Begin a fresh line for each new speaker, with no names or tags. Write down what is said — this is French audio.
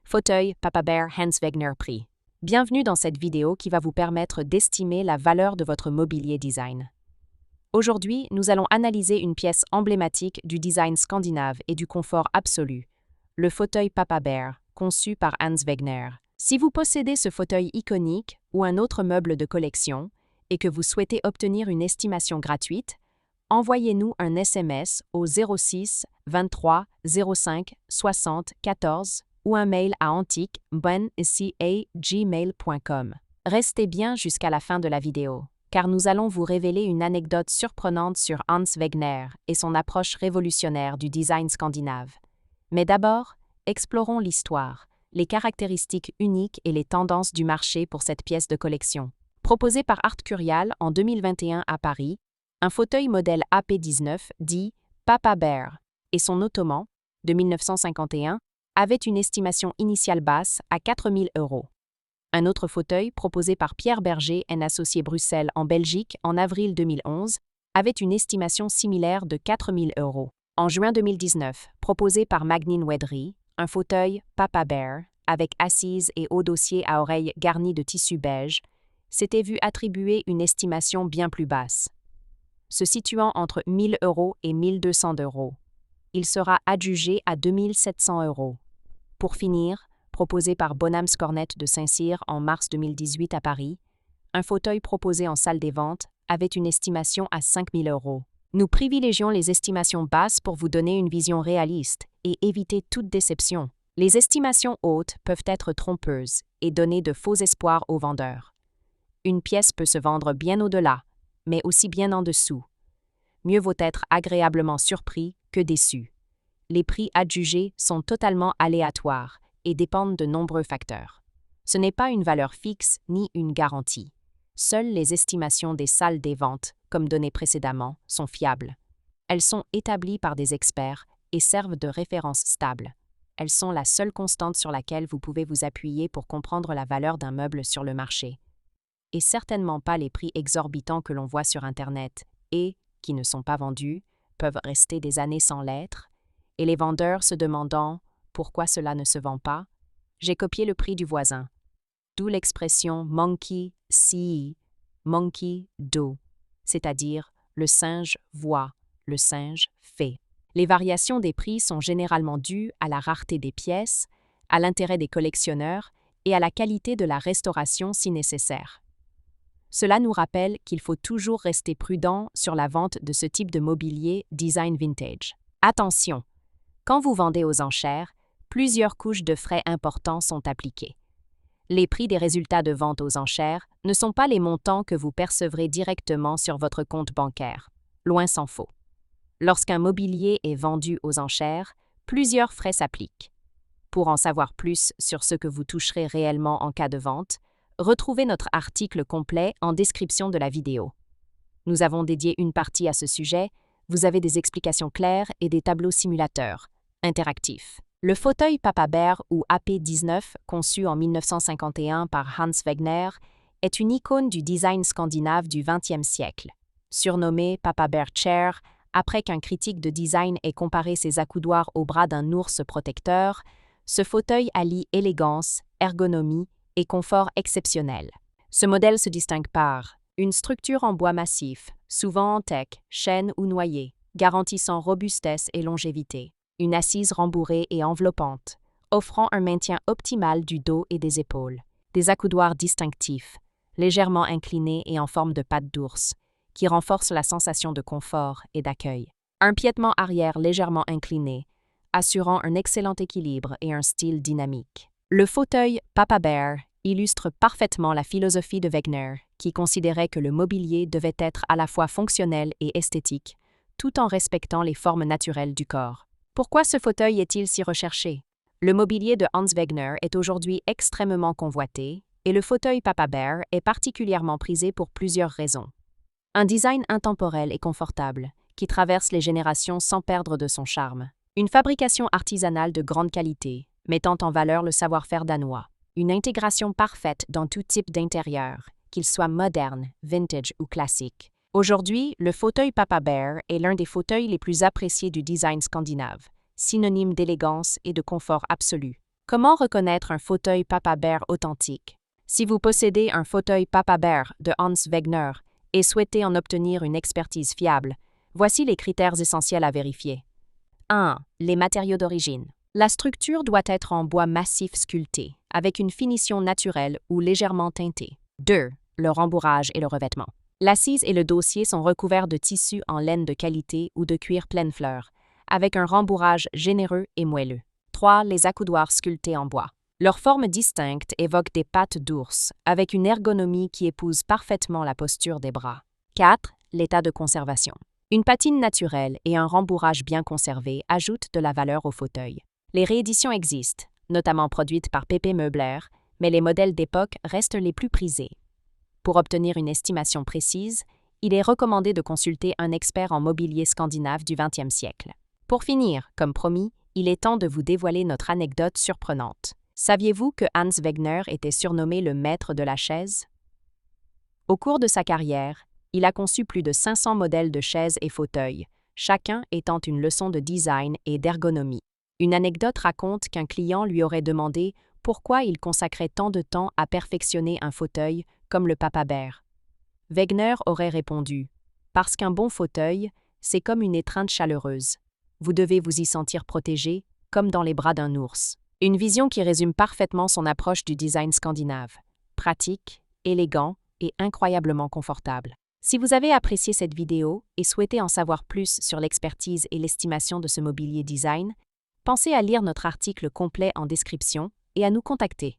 Fauteuil Papa Bear Hans Wegner Prix. Bienvenue dans cette vidéo qui va vous permettre d'estimer la valeur de votre mobilier design. Aujourd'hui, nous allons analyser une pièce emblématique du design scandinave et du confort absolu, le fauteuil Papa Bear, conçu par Hans Wegner. Si vous possédez ce fauteuil iconique ou un autre meuble de collection et que vous souhaitez obtenir une estimation gratuite, envoyez-nous un SMS au 06 23 05 60 14 ou un mail à antiqueben@gmail.com. Restez bien jusqu'à la fin de la vidéo, car nous allons vous révéler une anecdote surprenante sur Hans Wegner et son approche révolutionnaire du design scandinave. Mais d'abord, explorons l'histoire, les caractéristiques uniques et les tendances du marché pour cette pièce de collection. Proposé par Art Curial en 2021 à Paris, un fauteuil modèle AP19 dit Papa Bear et son ottoman, de 1951, avait une estimation initiale basse à 4 000 €. Un autre fauteuil, proposé par Pierre Berger & Associés Bruxelles en Belgique en avril 2011, avait une estimation similaire de 4 000 €. En juin 2019, proposé par Magnin Wedry, un fauteuil Papa Bear, avec assise et haut dossier à oreilles garni de tissu beige, s'était vu attribuer une estimation bien plus basse. Se situant entre 1 000 € et 1 200 €. Il sera adjugé à 2 700 €. Pour finir, proposé par Bonhams Cornet de Saint-Cyr en mars 2018 à Paris, un fauteuil proposé en salle des ventes avait une estimation à 5 000 €. Nous privilégions les estimations basses pour vous donner une vision réaliste et éviter toute déception. Les estimations hautes peuvent être trompeuses et donner de faux espoirs aux vendeurs. Une pièce peut se vendre bien au-delà, mais aussi bien en dessous. Mieux vaut être agréablement surpris que déçu. Les prix adjugés sont totalement aléatoires et dépendent de nombreux facteurs. Ce n'est pas une valeur fixe ni une garantie. Seules les estimations des salles des ventes, comme données précédemment, sont fiables. Elles sont établies par des experts et servent de référence stable. Elles sont la seule constante sur laquelle vous pouvez vous appuyer pour comprendre la valeur d'un meuble sur le marché. Et certainement pas les prix exorbitants que l'on voit sur Internet et, qui ne sont pas vendus, peuvent rester des années sans l'être, et les vendeurs se demandant pourquoi cela ne se vend pas. J'ai copié le prix du voisin. D'où l'expression monkey see, monkey do, c'est-à-dire le singe voit, le singe fait. Les variations des prix sont généralement dues à la rareté des pièces, à l'intérêt des collectionneurs et à la qualité de la restauration si nécessaire. Cela nous rappelle qu'il faut toujours rester prudent sur la vente de ce type de mobilier design vintage. Attention! Quand vous vendez aux enchères, plusieurs couches de frais importants sont appliquées. Les prix des résultats de vente aux enchères ne sont pas les montants que vous percevrez directement sur votre compte bancaire. Loin s'en faut. Lorsqu'un mobilier est vendu aux enchères, plusieurs frais s'appliquent. Pour en savoir plus sur ce que vous toucherez réellement en cas de vente, retrouvez notre article complet en description de la vidéo. Nous avons dédié une partie à ce sujet. Vous avez des explications claires et des tableaux simulateurs interactifs. Le fauteuil Papa Bear ou AP19, conçu en 1951 par Hans Wegner, est une icône du design scandinave du XXe siècle. Surnommé Papa Bear Chair, après qu'un critique de design ait comparé ses accoudoirs au bras d'un ours protecteur, ce fauteuil allie élégance, ergonomie et confort exceptionnel. Ce modèle se distingue par une structure en bois massif, souvent en teck, chêne ou noyer, garantissant robustesse et longévité. Une assise rembourrée et enveloppante, offrant un maintien optimal du dos et des épaules. Des accoudoirs distinctifs, légèrement inclinés et en forme de patte d'ours, qui renforcent la sensation de confort et d'accueil. Un piétement arrière légèrement incliné, assurant un excellent équilibre et un style dynamique. Le fauteuil Papa Bear illustre parfaitement la philosophie de Wegner, qui considérait que le mobilier devait être à la fois fonctionnel et esthétique, tout en respectant les formes naturelles du corps. Pourquoi ce fauteuil est-il si recherché? Le mobilier de Hans Wegner est aujourd'hui extrêmement convoité, et le fauteuil Papa Bear est particulièrement prisé pour plusieurs raisons. Un design intemporel et confortable, qui traverse les générations sans perdre de son charme. Une fabrication artisanale de grande qualité, mettant en valeur le savoir-faire danois. Une intégration parfaite dans tout type d'intérieur, qu'il soit moderne, vintage ou classique. Aujourd'hui, le fauteuil Papa Bear est l'un des fauteuils les plus appréciés du design scandinave, synonyme d'élégance et de confort absolu. Comment reconnaître un fauteuil Papa Bear authentique? Si vous possédez un fauteuil Papa Bear de Hans Wegner et souhaitez en obtenir une expertise fiable, voici les critères essentiels à vérifier. 1. Les matériaux d'origine. La structure doit être en bois massif sculpté, avec une finition naturelle ou légèrement teintée. 2. Le rembourrage et le revêtement. L'assise et le dossier sont recouverts de tissu en laine de qualité ou de cuir pleine fleur, avec un rembourrage généreux et moelleux. 3. Les accoudoirs sculptés en bois. Leur forme distincte évoque des pattes d'ours, avec une ergonomie qui épouse parfaitement la posture des bras. 4. L'état de conservation. Une patine naturelle et un rembourrage bien conservé ajoutent de la valeur au fauteuil. Les rééditions existent, notamment produites par PP Meubler, mais les modèles d'époque restent les plus prisés. Pour obtenir une estimation précise, il est recommandé de consulter un expert en mobilier scandinave du XXe siècle. Pour finir, comme promis, il est temps de vous dévoiler notre anecdote surprenante. Saviez-vous que Hans Wegner était surnommé le maître de la chaise? Au cours de sa carrière, il a conçu plus de 500 modèles de chaises et fauteuils, chacun étant une leçon de design et d'ergonomie. Une anecdote raconte qu'un client lui aurait demandé pourquoi il consacrait tant de temps à perfectionner un fauteuil comme le Papa Bear. Wegner aurait répondu « Parce qu'un bon fauteuil, c'est comme une étreinte chaleureuse. Vous devez vous y sentir protégé, comme dans les bras d'un ours. » Une vision qui résume parfaitement son approche du design scandinave. Pratique, élégant et incroyablement confortable. Si vous avez apprécié cette vidéo et souhaitez en savoir plus sur l'expertise et l'estimation de ce mobilier design, pensez à lire notre article complet en description et à nous contacter.